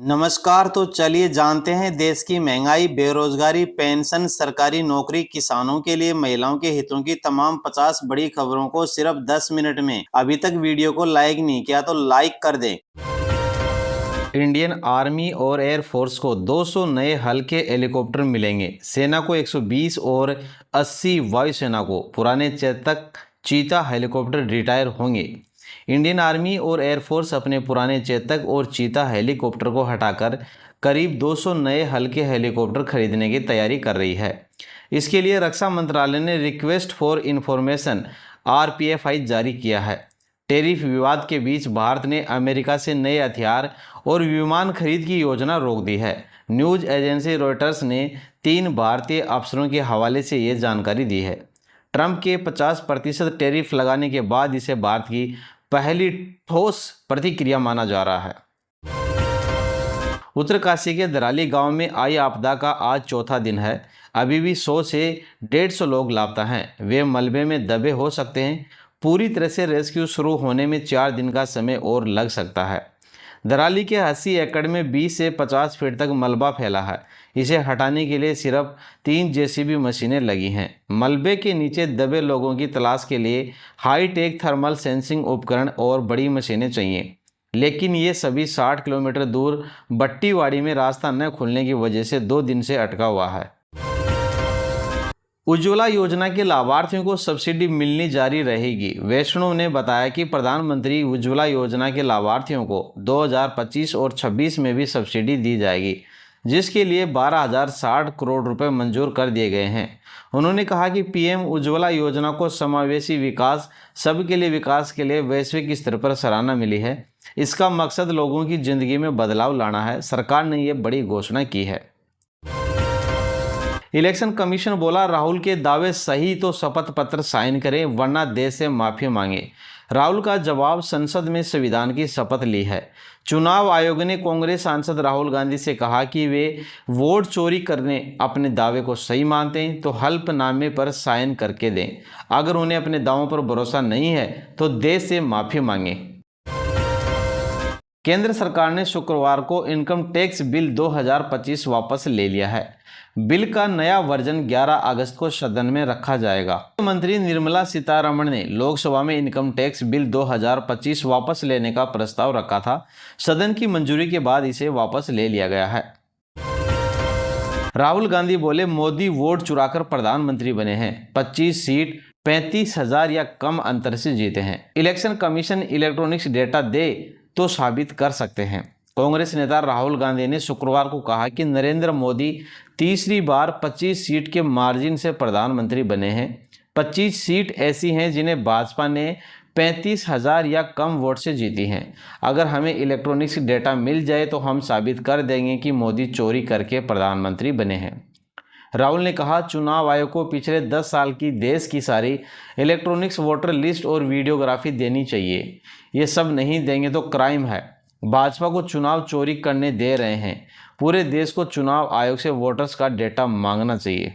नमस्कार। तो चलिए जानते हैं देश की महंगाई, बेरोजगारी, पेंशन, सरकारी नौकरी, किसानों के लिए महिलाओं के हितों की तमाम 50 बड़ी खबरों को सिर्फ 10 मिनट में। अभी तक वीडियो को लाइक नहीं किया तो लाइक कर दें। इंडियन आर्मी और एयरफोर्स को 200 नए हल्के हेलीकॉप्टर मिलेंगे। सेना को 120 और 80 वायुसेना को पुराने चेतक चीता हेलीकॉप्टर रिटायर होंगे। इंडियन आर्मी और एयरफोर्स अपने पुराने चेतक और चीता हेलीकॉप्टर को हटाकर करीब 200 नए हल्के हेलीकॉप्टर खरीदने की तैयारी कर रही है। इसके लिए रक्षा मंत्रालय ने रिक्वेस्ट फॉर इंफॉर्मेशन RPFI जारी किया है। टैरिफ विवाद के बीच भारत ने अमेरिका से नए हथियार और विमान खरीद की योजना रोक दी है। न्यूज एजेंसी रॉयटर्स ने 3 भारतीय अफसरों के हवाले से ये जानकारी दी है। ट्रंप के 50% टैरिफ लगाने के बाद इसे भारत की पहली ठोस प्रतिक्रिया माना जा रहा है। उत्तरकाशी के दराली गांव में आई आपदा का आज चौथा दिन है। अभी भी 100 से 150 लोग लापता हैं। वे मलबे में दबे हो सकते हैं। पूरी तरह से रेस्क्यू शुरू होने में 4 दिन का समय और लग सकता है। दराली के 80 एकड़ में 20 से 50 फीट तक मलबा फैला है। इसे हटाने के लिए सिर्फ 3 JCB मशीनें लगी हैं। मलबे के नीचे दबे लोगों की तलाश के लिए हाईटेक थर्मल सेंसिंग उपकरण और बड़ी मशीनें चाहिए, लेकिन ये सभी 60 किलोमीटर दूर बट्टीवाड़ी में रास्ता न खुलने की वजह से 2 दिन से अटका हुआ है। उज्ज्वला योजना के लाभार्थियों को सब्सिडी मिलनी जारी रहेगी। वैष्णव ने बताया कि प्रधानमंत्री उज्ज्वला योजना के लाभार्थियों को 2025 और 26 में भी सब्सिडी दी जाएगी, जिसके लिए 12,060 करोड़ रुपए मंजूर कर दिए गए हैं। उन्होंने कहा कि PM उज्ज्वला योजना को समावेशी विकास, सबके लिए विकास के लिए वैश्विक स्तर पर सराहना मिली है। इसका मकसद लोगों की जिंदगी में बदलाव लाना है। सरकार ने ये बड़ी घोषणा की है। इलेक्शन कमीशन बोला, राहुल के दावे सही तो शपथ पत्र साइन करें वरना देश से माफी मांगे। राहुल का जवाब, संसद में संविधान की शपथ ली है। चुनाव आयोग ने कांग्रेस सांसद राहुल गांधी से कहा कि वे वोट चोरी करने अपने दावे को सही मानते हैं तो हल्फनामे पर साइन करके दें। अगर उन्हें अपने दावों पर भरोसा नहीं है तो देश से माफी मांगे। केंद्र सरकार ने शुक्रवार को इनकम टैक्स बिल 2025 वापस ले लिया है। बिल का नया वर्जन 11 अगस्त को सदन में रखा जाएगा। मंत्री निर्मला सीतारमण ने लोकसभा में इनकम टैक्स बिल 2025 वापस लेने का प्रस्ताव रखा था। सदन की मंजूरी के बाद इसे वापस ले लिया गया है। राहुल गांधी बोले, मोदी वोट चुराकर प्रधानमंत्री बने हैं। 25 सीट 35,000 या कम अंतर से जीते हैं। इलेक्शन कमीशन इलेक्ट्रॉनिक्स डेटा दे तो साबित कर सकते हैं। कांग्रेस नेता राहुल गांधी ने शुक्रवार को कहा कि नरेंद्र मोदी तीसरी बार 25 सीट के मार्जिन से प्रधानमंत्री बने हैं। 25 सीट ऐसी हैं जिन्हें भाजपा ने 35,000 या कम वोट से जीती हैं। अगर हमें इलेक्ट्रॉनिक्स डेटा मिल जाए तो हम साबित कर देंगे कि मोदी चोरी करके प्रधानमंत्री बने हैं। राहुल ने कहा, चुनाव आयोग को पिछले 10 साल की देश की सारी इलेक्ट्रॉनिक्स वोटर लिस्ट और वीडियोग्राफी देनी चाहिए। ये सब नहीं देंगे तो क्राइम है। भाजपा को चुनाव चोरी करने दे रहे हैं। पूरे देश को चुनाव आयोग से वोटर्स का डेटा मांगना चाहिए।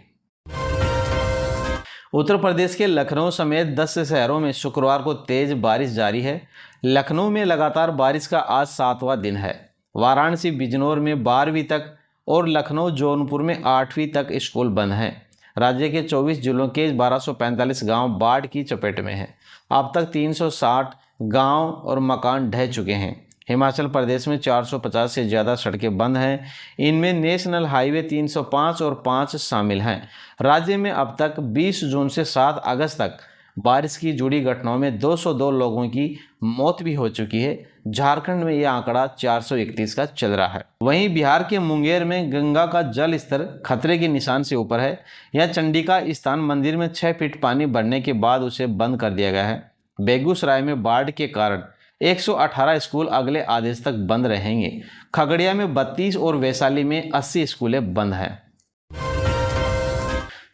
उत्तर प्रदेश के लखनऊ समेत 10 शहरों में शुक्रवार को तेज बारिश जारी है। लखनऊ में लगातार बारिश का आज 7वां दिन है। वाराणसी बिजनौर में 12वीं तक और लखनऊ जौनपुर में 8वीं तक स्कूल बंद हैं। राज्य के 24 जिलों के 1245 गांव बाढ़ की चपेट में हैं। अब तक 360 गांव और मकान ढह चुके हैं। हिमाचल प्रदेश में 450 से ज़्यादा सड़कें बंद हैं। इनमें नेशनल हाईवे 305 और 5 शामिल हैं। राज्य में अब तक 20 जून से 7 अगस्त तक बारिश की जुड़ी घटनाओं में 202 लोगों की मौत भी हो चुकी है। झारखंड में यह आंकड़ा 431 का चल रहा है। वहीं बिहार के मुंगेर में गंगा का जल स्तर खतरे के निशान से ऊपर है। यह चंडिका स्थान मंदिर में 6 फीट पानी बढ़ने के बाद उसे बंद कर दिया गया है। बेगूसराय में बाढ़ के कारण 118 स्कूल अगले आदेश तक बंद रहेंगे। खगड़िया में 32 और वैशाली में 80 स्कूलें बंद हैं।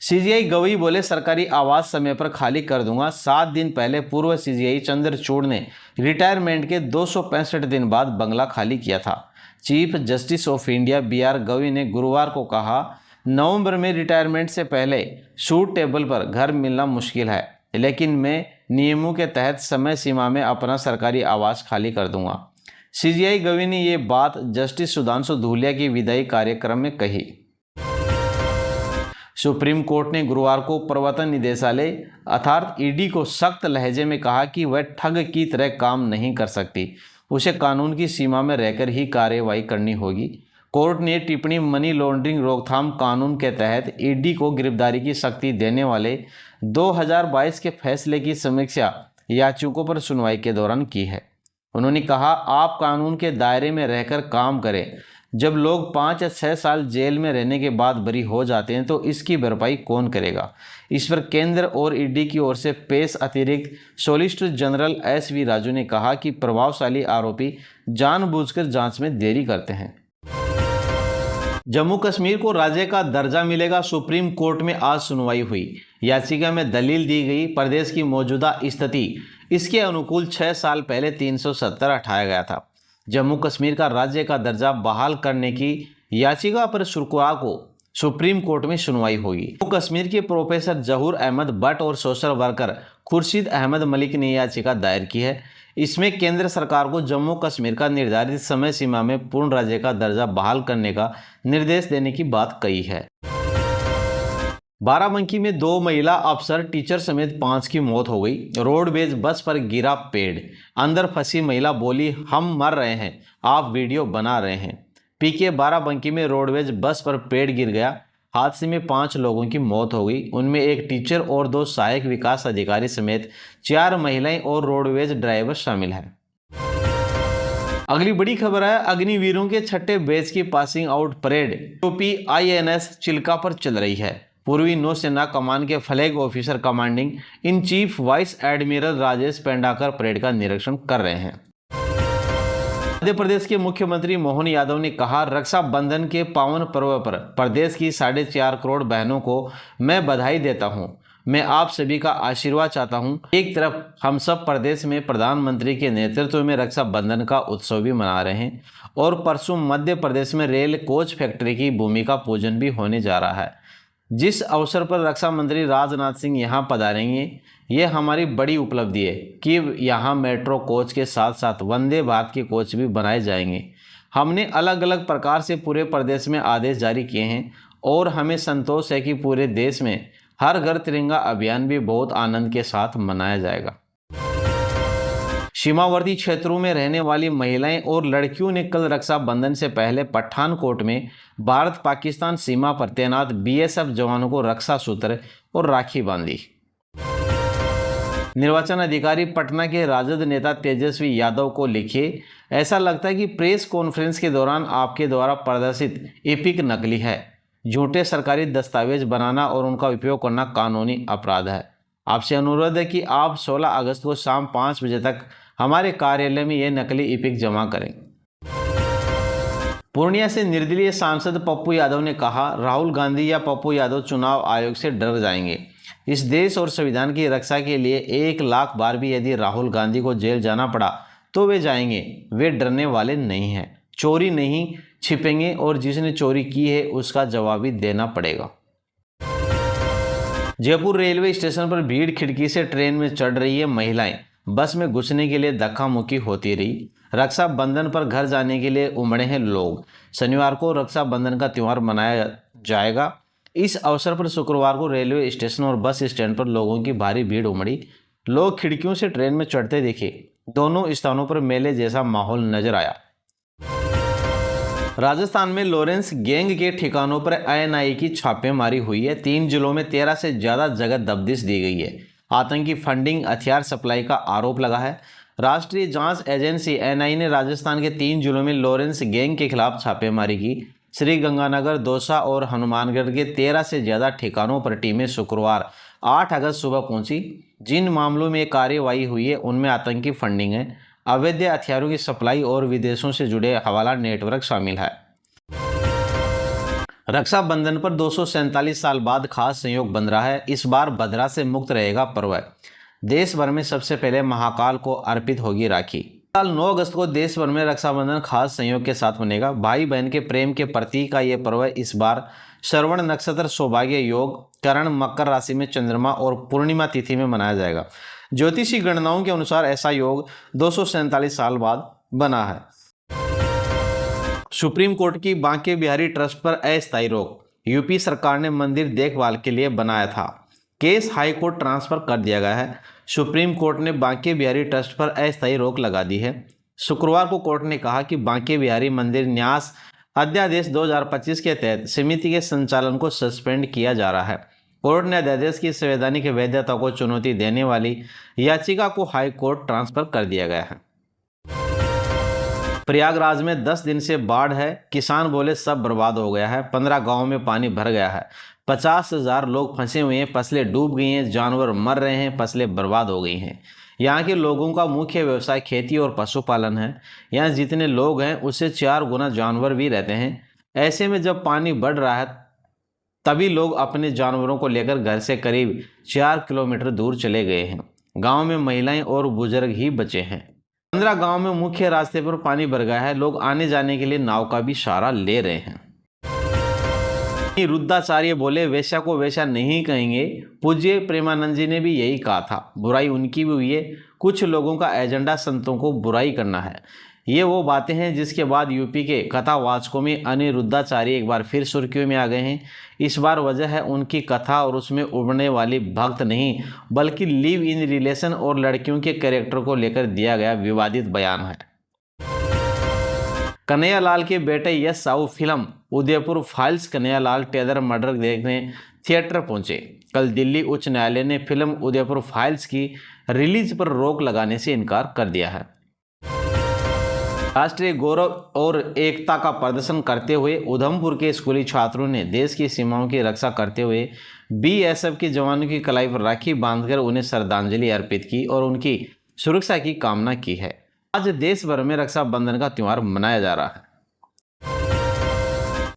CGI गवई बोले, सरकारी आवास समय पर खाली कर दूंगा। 7 दिन पहले पूर्व CGI चंद्रचूड़ ने रिटायरमेंट के 265 दिन बाद बंगला खाली किया था। Chief justice of India BR Gavai ने गुरुवार को कहा, नवंबर में रिटायरमेंट से पहले शूट टेबल पर घर मिलना मुश्किल है, लेकिन मैं नियमों के तहत समय सीमा में अपना सरकारी आवास खाली कर दूंगा। सीजीआई गवी ने ये बात जस्टिस सुधांशु धूलिया की विदाई कार्यक्रम में कही। सुप्रीम कोर्ट ने गुरुवार को प्रवर्तन निदेशालय अर्थात ईडी को सख्त लहजे में कहा कि वह ठग की तरह काम नहीं कर सकती, उसे कानून की सीमा में रहकर ही कार्रवाई करनी होगी। कोर्ट ने टिप्पणी मनी लॉन्ड्रिंग रोकथाम कानून के तहत ईडी को गिरफ्तारी की शक्ति देने वाले 2022 के फैसले की समीक्षा याचिकाओं पर सुनवाई के दौरान की है। उन्होंने कहा, आप कानून के दायरे में रहकर काम करें। जब लोग 5 या 6 साल जेल में रहने के बाद बरी हो जाते हैं तो इसकी भरपाई कौन करेगा। इस पर केंद्र और ईडी की ओर से पेश अतिरिक्त सॉलिसिटर जनरल SV राजू ने कहा कि प्रभावशाली आरोपी जानबूझकर जांच में देरी करते हैं। जम्मू कश्मीर को राज्य का दर्जा मिलेगा, सुप्रीम कोर्ट में आज सुनवाई हुई। याचिका में दलील दी गई, प्रदेश की मौजूदा स्थिति इसके अनुकूल 6 साल पहले 370 हटाया गया था। जम्मू कश्मीर का राज्य का दर्जा बहाल करने की याचिका पर शुक्रवार को सुप्रीम कोर्ट में सुनवाई हुई। जम्मू कश्मीर के प्रोफेसर जहूर अहमद भट्ट और सोशल वर्कर खुर्शीद अहमद मलिक ने याचिका दायर की है। इसमें केंद्र सरकार को जम्मू कश्मीर का निर्धारित समय सीमा में पूर्ण राज्य का दर्जा बहाल करने का निर्देश देने की बात कही है। बाराबंकी में 2 महिला अफसर टीचर समेत 5 की मौत हो गई। रोडवेज बस पर गिरा पेड़, अंदर फंसी महिला बोली, हम मर रहे हैं, आप वीडियो बना रहे हैं। पीके बाराबंकी में रोडवेज बस पर पेड़ गिर गया। हादसे में 5 लोगों की मौत हो गई। उनमें एक टीचर और 2 सहायक विकास अधिकारी समेत 4 महिलाएं और रोडवेज ड्राइवर शामिल हैं। अगली बड़ी खबर है, अग्निवीरों के 6ठे बैच की पासिंग आउट परेड यूपी INS चिल्का पर चल रही है। पूर्वी नौसेना कमान के flag officer commanding in chief vice admiral Rajesh Pendharkar parade का निरीक्षण कर रहे हैं। मध्य प्रदेश के मुख्यमंत्री मोहन यादव ने कहा, रक्षाबंधन के पावन पर्व पर प्रदेश की 4.5 करोड़ बहनों को मैं बधाई देता हूं। मैं आप सभी का आशीर्वाद चाहता हूं। एक तरफ हम सब प्रदेश में प्रधानमंत्री के नेतृत्व में रक्षाबंधन का उत्सव भी मना रहे हैं और परसों मध्य प्रदेश में रेल कोच फैक्ट्री की भूमि का पूजन भी होने जा रहा है, जिस अवसर पर रक्षा मंत्री राजनाथ सिंह यहां पधारेंगे। ये हमारी बड़ी उपलब्धि है कि यहाँ मेट्रो कोच के साथ साथ वंदे भारत के कोच भी बनाए जाएंगे। हमने अलग अलग प्रकार से पूरे प्रदेश में आदेश जारी किए हैं और हमें संतोष है कि पूरे देश में हर घर तिरंगा अभियान भी बहुत आनंद के साथ मनाया जाएगा। सीमावर्ती क्षेत्रों में रहने वाली महिलाएं और लड़कियों ने कल रक्षाबंधन से पहले पठानकोट में भारत पाकिस्तान सीमा पर तैनात BSF जवानों को रक्षा सूत्र और राखी बांधी। निर्वाचन अधिकारी पटना के राजद नेता तेजस्वी यादव को लिखे, ऐसा लगता है कि प्रेस कॉन्फ्रेंस के दौरान आपके द्वारा प्रदर्शित एपिक नकली है। झूठे सरकारी दस्तावेज बनाना और उनका उपयोग करना कानूनी अपराध है। आपसे अनुरोध है कि आप 16 अगस्त को शाम 5 बजे तक हमारे कार्यालय में यह नकली एपिक जमा करें। पूर्णिया से निर्दलीय सांसद पप्पू यादव ने कहा, राहुल गांधी या पप्पू यादव चुनाव आयोग से डर जाएंगे। इस देश और संविधान की रक्षा के लिए 1 लाख बार भी यदि राहुल गांधी को जेल जाना पड़ा तो वे जाएंगे। वे डरने वाले नहीं हैं, चोरी नहीं छिपेंगे और जिसने चोरी की है उसका जवाब भी देना पड़ेगा। जयपुर रेलवे स्टेशन पर भीड़, खिड़की से ट्रेन में चढ़ रही है महिलाएं, बस में घुसने के लिए धक्का मुक्की होती रही। रक्षाबंधन पर घर जाने के लिए उमड़े हैं लोग। शनिवार को रक्षाबंधन का त्यौहार मनाया जाएगा। इस अवसर पर शुक्रवार को रेलवे स्टेशन और बस स्टैंड पर लोगों की भारी भीड़ उमड़ी। लोग खिड़कियों से ट्रेन में चढ़ते दिखे। दोनों स्थानों पर मेले जैसा माहौल नजर आया। राजस्थान में लॉरेंस गैंग के ठिकानों पर INI की छापेमारी हुई है। 3 जिलों में 13 से ज्यादा जगह दबिश दी गई है। आतंकी फंडिंग, हथियार सप्लाई का आरोप लगा है। राष्ट्रीय जांच एजेंसी NI ने राजस्थान के 3 जिलों में लॉरेंस गैंग के खिलाफ छापेमारी की। श्रीगंगानगर, दौसा और हनुमानगढ़ के 13 से ज़्यादा ठिकानों पर टीमें शुक्रवार 8 अगस्त सुबह पहुंची। जिन मामलों में कार्रवाई हुई है उनमें आतंकी फंडिंग है, अवैध हथियारों की सप्लाई और विदेशों से जुड़े हवाला नेटवर्क शामिल है। रक्षाबंधन पर 247 साल बाद खास संयोग बन रहा है। इस बार बदरा से मुक्त रहेगा पर्व। देश भर में सबसे पहले महाकाल को अर्पित होगी राखी। साल 9 अगस्त को देश भर में रक्षाबंधन खास संयोग के साथ मनेगा। भाई बहन के प्रेम के प्रतीक का ये पर्व इस बार श्रवण नक्षत्र, सौभाग्य योग, करण, मकर राशि में चंद्रमा और पूर्णिमा तिथि में मनाया जाएगा। ज्योतिषी गणनाओं के अनुसार ऐसा योग 247 साल बाद बना है। सुप्रीम कोर्ट की बांके बिहारी ट्रस्ट पर अस्थायी रोक। यूपी सरकार ने मंदिर देखभाल के लिए बनाया था, केस हाई कोर्ट ट्रांसफर कर दिया गया है। सुप्रीम कोर्ट ने बांके बिहारी ट्रस्ट पर अस्थायी रोक लगा दी है। शुक्रवार को कोर्ट ने कहा कि बांके बिहारी मंदिर न्यास अध्यादेश 2025 के तहत समिति के संचालन को सस्पेंड किया जा रहा है। कोर्ट ने अध्यादेश की संवैधानिक वैधता को चुनौती देने वाली याचिका को हाई कोर्ट ट्रांसफर कर दिया गया है। प्रयागराज में 10 दिन से बाढ़ है, किसान बोले सब बर्बाद हो गया है। 15 गांवों में पानी भर गया है। 50,000 लोग फंसे हुए हैं, फसलें डूब गई हैं, जानवर मर रहे हैं, फसलें बर्बाद हो गई हैं। यहाँ के लोगों का मुख्य व्यवसाय खेती और पशुपालन है। यहाँ जितने लोग हैं उससे 4 गुना जानवर भी रहते हैं। ऐसे में जब पानी बढ़ रहा है तभी लोग अपने जानवरों को लेकर घर से करीब 4 किलोमीटर दूर चले गए हैं। गाँव में महिलाएं और बुजुर्ग ही बचे हैं। 15 गांव में मुख्य रास्ते पर पानी भर गया है। लोग आने जाने के लिए नाव का भी सहारा ले रहे हैं। रुद्राचार्य बोले वेश्या को वेश्या नहीं कहेंगे। पूज्य प्रेमानंद जी ने भी यही कहा था। बुराई उनकी भी हुई है। कुछ लोगों का एजेंडा संतों को बुराई करना है। ये वो बातें हैं जिसके बाद यूपी के कथावाचकों में अनिरुद्धाचार्य एक बार फिर सुर्खियों में आ गए हैं। इस बार वजह है उनकी कथा और उसमें उभरने वाली भक्त नहीं बल्कि लिव इन रिलेशन और लड़कियों के कैरेक्टर को लेकर दिया गया विवादित बयान है। कन्हैयालाल के बेटे Yash Sahu film Udaipur files Kanhaiyalal tailor murder देखने थिएटर पहुंचे। कल दिल्ली उच्च न्यायालय ने फिल्म उदयपुर फाइल्स की रिलीज पर रोक लगाने से इनकार कर दिया है। राष्ट्रीय गौरव और एकता का प्रदर्शन करते हुए उधमपुर के स्कूली छात्रों ने देश की सीमाओं की रक्षा करते हुए बीएसएफ के जवानों की कलाई पर राखी बांधकर उन्हें श्रद्धांजलि अर्पित की और उनकी सुरक्षा की कामना की है। आज देश भर में रक्षाबंधन का त्योहार मनाया जा रहा है।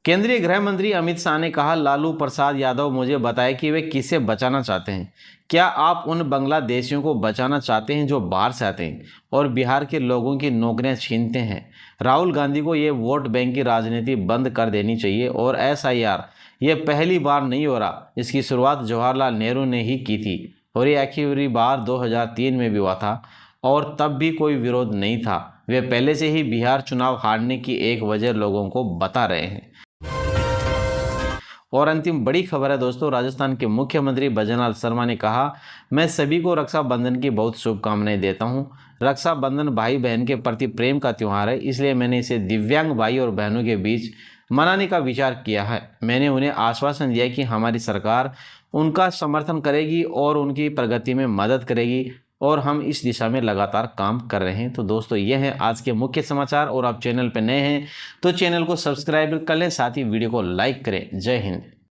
केंद्रीय गृह मंत्री अमित शाह ने कहा, लालू प्रसाद यादव मुझे बताए कि वे किसे बचाना चाहते हैं। क्या आप उन बांग्लादेशियों को बचाना चाहते हैं जो बाहर से आते हैं और बिहार के लोगों की नौकरियां छीनते हैं? राहुल गांधी को ये वोट बैंक की राजनीति बंद कर देनी चाहिए और एसआईआर ये पहली बार नहीं हो रहा। इसकी शुरुआत जवाहरलाल नेहरू ने ही की थी और ये आखिरी बार 2003 में भी हुआ था और तब भी कोई विरोध नहीं था। वे पहले से ही बिहार चुनाव हारने की एक वजह लोगों को बता रहे हैं। और अंतिम बड़ी खबर है दोस्तों, राजस्थान के मुख्यमंत्री भजनलाल शर्मा ने कहा, मैं सभी को रक्षाबंधन की बहुत शुभकामनाएं देता हूं। रक्षाबंधन भाई बहन के प्रति प्रेम का त्यौहार है, इसलिए मैंने इसे दिव्यांग भाई और बहनों के बीच मनाने का विचार किया है। मैंने उन्हें आश्वासन दिया कि हमारी सरकार उनका समर्थन करेगी और उनकी प्रगति में मदद करेगी और हम इस दिशा में लगातार काम कर रहे हैं। तो दोस्तों ये हैं आज के मुख्य समाचार और आप चैनल पर नए हैं तो चैनल को सब्सक्राइब कर लें, साथ ही वीडियो को लाइक करें। जय हिंद।